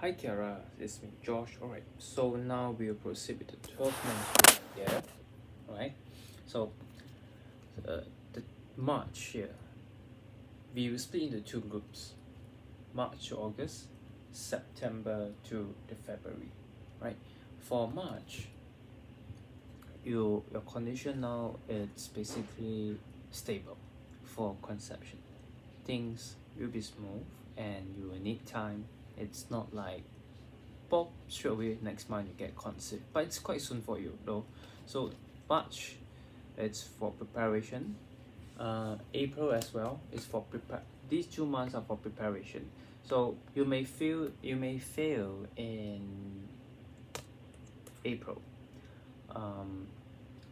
Hi Kiarah, it's me Josh. Alright, so now we'll proceed with the 12 months year. Alright, so the March here, we will split into two groups, March to August, September to the February. Right, for March, your condition now it's basically stable for conception. Things will be smooth and you will need time. It's not like pop straight away next month you get conceived, but it's quite soon for you though. So March it's for preparation. April as well is for prepare. These 2 months are for preparation. So you may fail in April,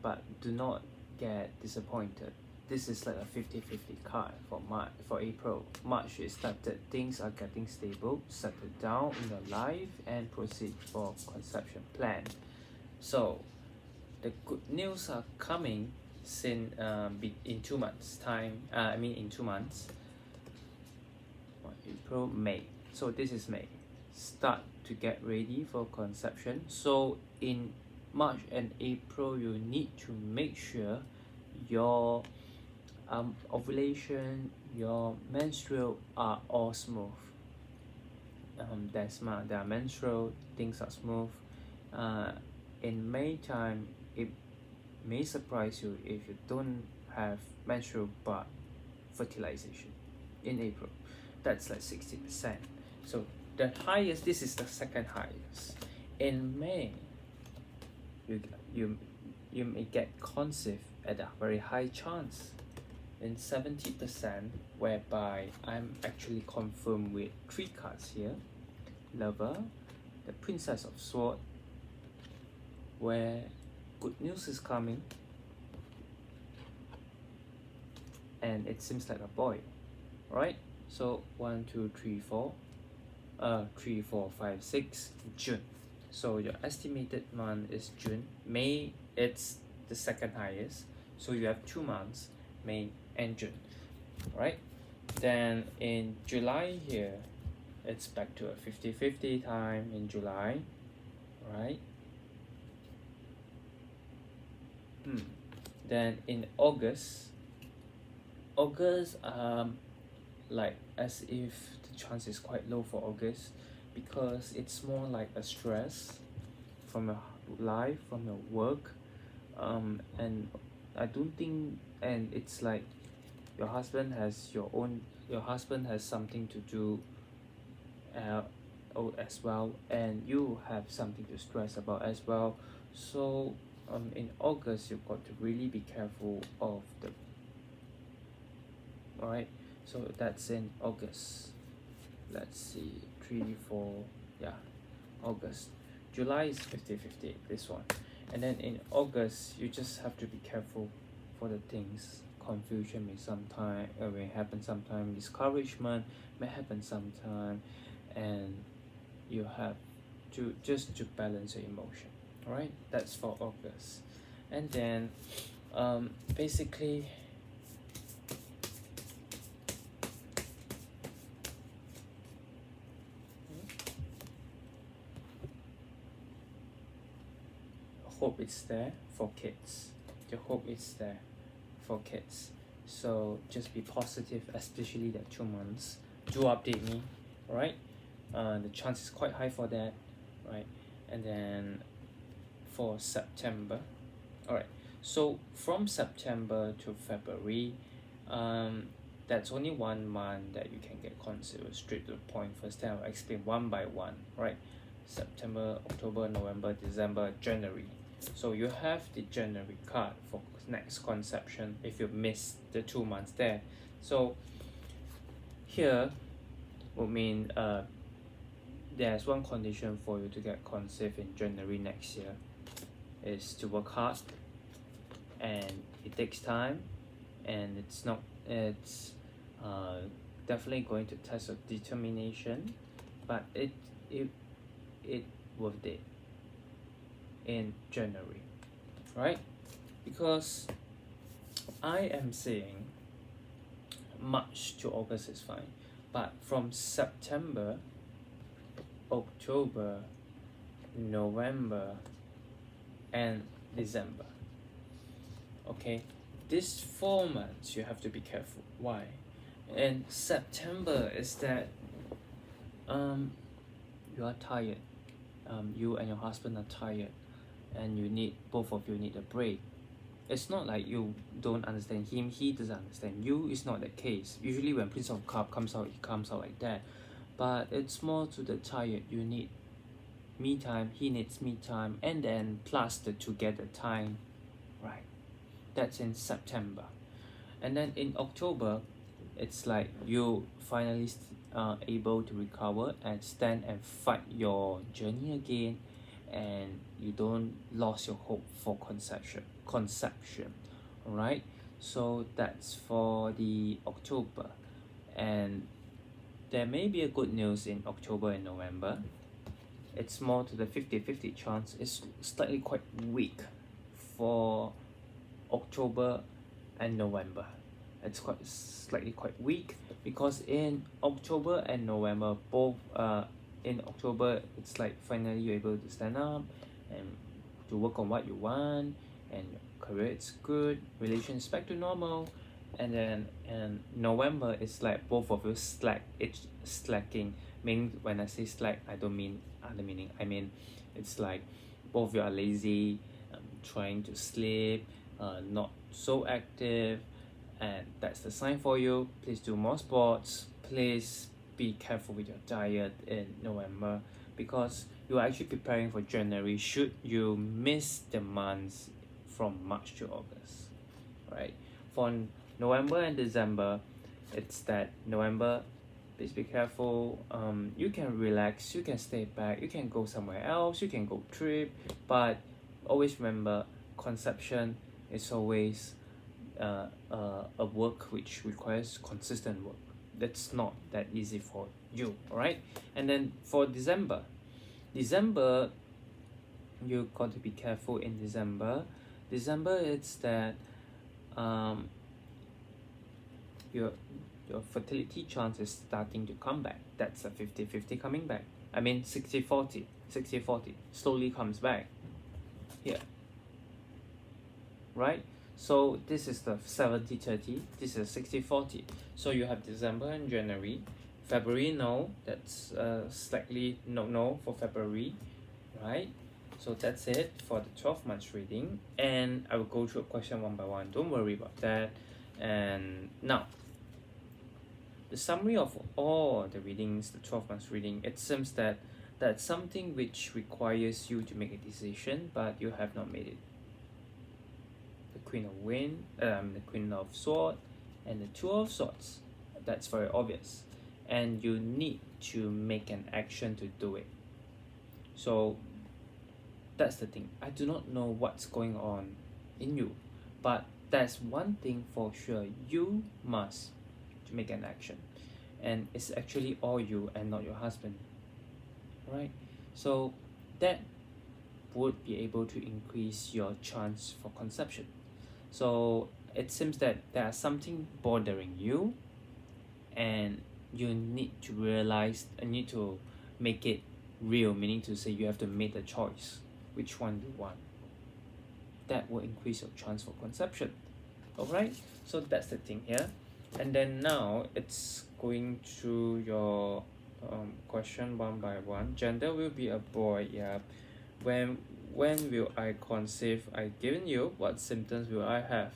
but do not get disappointed. This is like a 50-50 card for April. March is started, things are getting stable, settle down in your life and proceed for conception plan. So the good news are coming in 2 months time. In 2 months, April, May. So this is May. Start to get ready for conception. So in March and April, you need to make sure your ovulation, your menstrual are all smooth. Their menstrual things are smooth. In May time, it may surprise you if you don't have menstrual but fertilization. In April, that's like 60%. So the highest, this is the second highest. In May, you may get conceived at a very high chance in 70%, whereby I'm actually confirmed with 3 cards here. Lover, the Princess of Swords, where good news is coming, and it seems like a boy, right? So 1 2 3 4 3 4 5 6 June. So your estimated month is June. May, it's the second highest, so you have 2 months, May and June, right? Then in July here, it's back to a 50-50 time in July, right? Then in August, like as if the chance is quite low for August, because it's more like a stress from your life, from your work, and I don't think, and it's like your husband has something to do as well, and you have something to stress about as well. So in August, you've got to really be careful of the. Alright, so that's in August. Let's see, 3 4, yeah, August. July is 50-50, this one. And then in August, you just have to be careful for the things. Confusion may happen sometime, discouragement may happen sometime, and you have to just to balance your emotion. Alright, that's for August. And then basically hope it's there for kids. The hope is there for kids. So just be positive, especially that 2 months. Do update me, right? The chance is quite high for that, right? And then for September, alright, so from September to February, that's only 1 month that you can get considered. Straight to the point first, then I'll explain one by one, right? September, October, November, December, January. So you have the January card for next conception if you miss the 2 months there. So here would mean there's one condition for you to get conceived in January next year is to work hard, and it takes time, and it's definitely going to test your determination, but it worth it in January, right? Because I am saying March to August is fine, but from September October, November, and December. Okay, these 4 months you have to be careful. Why? And September is that you are tired. You and your husband are tired, and both of you need a break. It's not like you don't understand him, he doesn't understand you. It's not the case. Usually when Prince of Cup comes out, it comes out like that. But it's more to the tired. You need me time, he needs me time, and then plus the together time, right? That's in September. And then in October, it's like you finally able to recover and stand and fight your journey again, and you don't lose your hope for conception. All right, so that's for the October. And there may be a good news in October and November. It's more to the 50-50 chance. It's slightly quite weak for October and November. It's slightly quite weak because in October and November, both in October, it's like finally you're able to stand up and to work on what you want, and your career is good, relations back to normal. And then in November, it's like both of you slacking. Meaning when I say slack, I don't mean other meaning. I mean it's like both of you are lazy, trying to sleep, not so active, and that's the sign for you. Please do more sports. Please be careful with your diet in November, because you are actually preparing for January should you miss the months from March to August, right? For November and December, it's that November, please be careful. You can relax, you can stay back, you can go somewhere else, you can go trip, but always remember, conception is always a work which requires consistent work. That's not that easy for you, alright? And then for December, you got to be careful in December. It's that your fertility chance is starting to come back. That's a 50-50 coming back. I mean 60-40, slowly comes back here, right? So this is the 70-30, this is 60-40. So you have December and January. February, no, that's slightly no for February, right? So that's it for the 12 months reading, and I will go through a question one by one, don't worry about that. And now, the summary of all the readings, the 12 months reading, it seems that that's something which requires you to make a decision, but you have not made it. The Queen of Swords, and the Two of Swords. That's very obvious, and you need to make an action to do it. So that's the thing. I do not know what's going on in you, but that's one thing for sure. You must to make an action, and it's actually all you and not your husband, right? So that would be able to increase your chance for conception. So it seems that there's something bothering you, and you need to realize and need to make it real, meaning to say you have to make the choice which one you want. That will increase your chance for conception. Alright, so that's the thing here. And then now it's going through your question one by one. Gender will be a boy, yeah. When will I conceive? I given you. What symptoms will I have?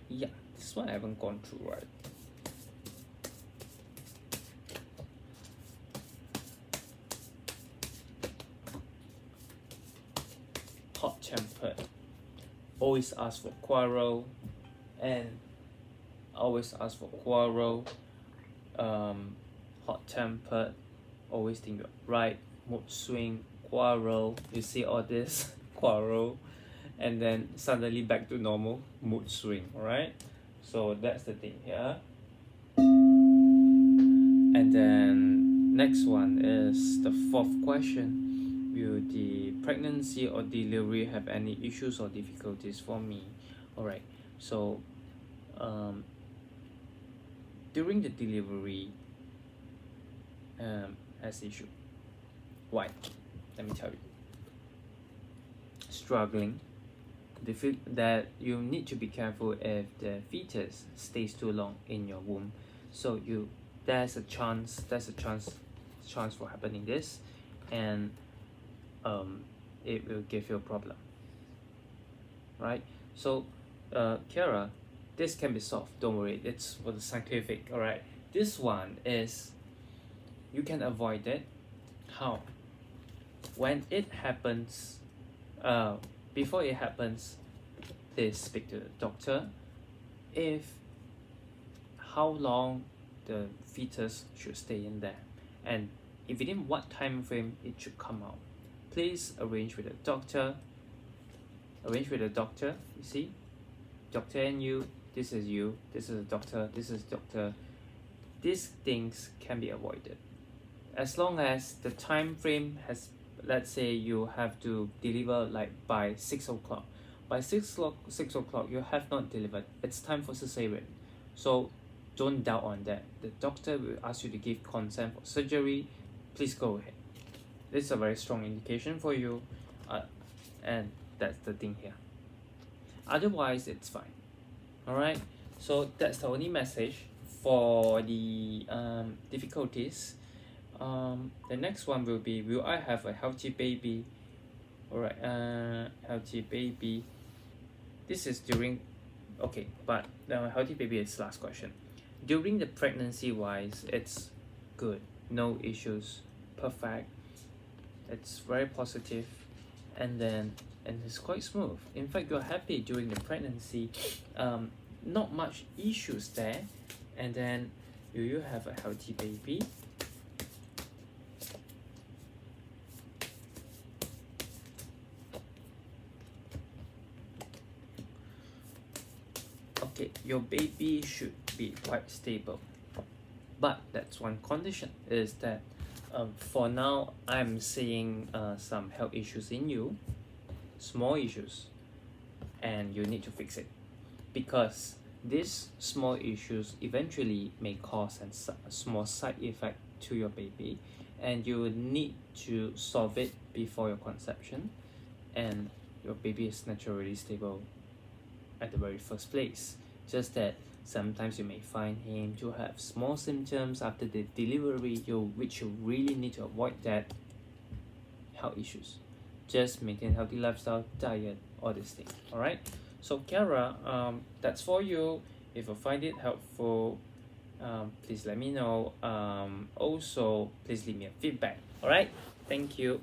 Yeah, this one I haven't gone through, right? Hot-tempered, always ask for quarrel, and always ask for quarrel. Hot-tempered, always think you're right. Mood swing, quarrel. You see all this quarrel, and then suddenly back to normal, mood swing. Alright, so that's the thing here. And then next one is the fourth question. Will the pregnancy or delivery have any issues or difficulties for me? Alright, so during the delivery, has issue. Why? Let me tell you. Struggling. That you need to be careful if the fetus stays too long in your womb. So there's a chance for happening this, and it will give you a problem. Right? So Kiarah, this can be solved. Don't worry. It's for the scientific. All right. This one is you can avoid it. How? When it happens, before it happens, please speak to the doctor. If how long the fetus should stay in there, and if within what time frame it should come out, please arrange with the doctor. You see, doctor and you. This is you. This is a doctor. This is doctor. These things can be avoided as long as the time frame has. Let's say you have to deliver like by 6 o'clock. By 6 o'clock you have not delivered. It's time for cesarean. So don't doubt on that. The doctor will ask you to give consent for surgery. Please go ahead. This is a very strong indication for you, and that's the thing here. Otherwise, it's fine. All right. So that's the only message for the difficulties. The next one will be, will I have a healthy baby? Alright, healthy baby. This is during, okay, but the healthy baby is last question. During the pregnancy wise, it's good, no issues, perfect. It's very positive, and it's quite smooth. In fact, you're happy during the pregnancy. Not much issues there, and then you have a healthy baby. Okay, your baby should be quite stable, but that's one condition, is that for now I'm seeing some health issues in you, small issues, and you need to fix it, because these small issues eventually may cause a small side effect to your baby, and you need to solve it before your conception, and your baby is naturally stable at the very first place. Just that sometimes you may find him to have small symptoms after the delivery, which you really need to avoid that health issues. Just maintain healthy lifestyle, diet, all these things. Alright? So Kiarah, that's for you. If you find it helpful, please let me know. Also, please leave me a feedback. Alright? Thank you.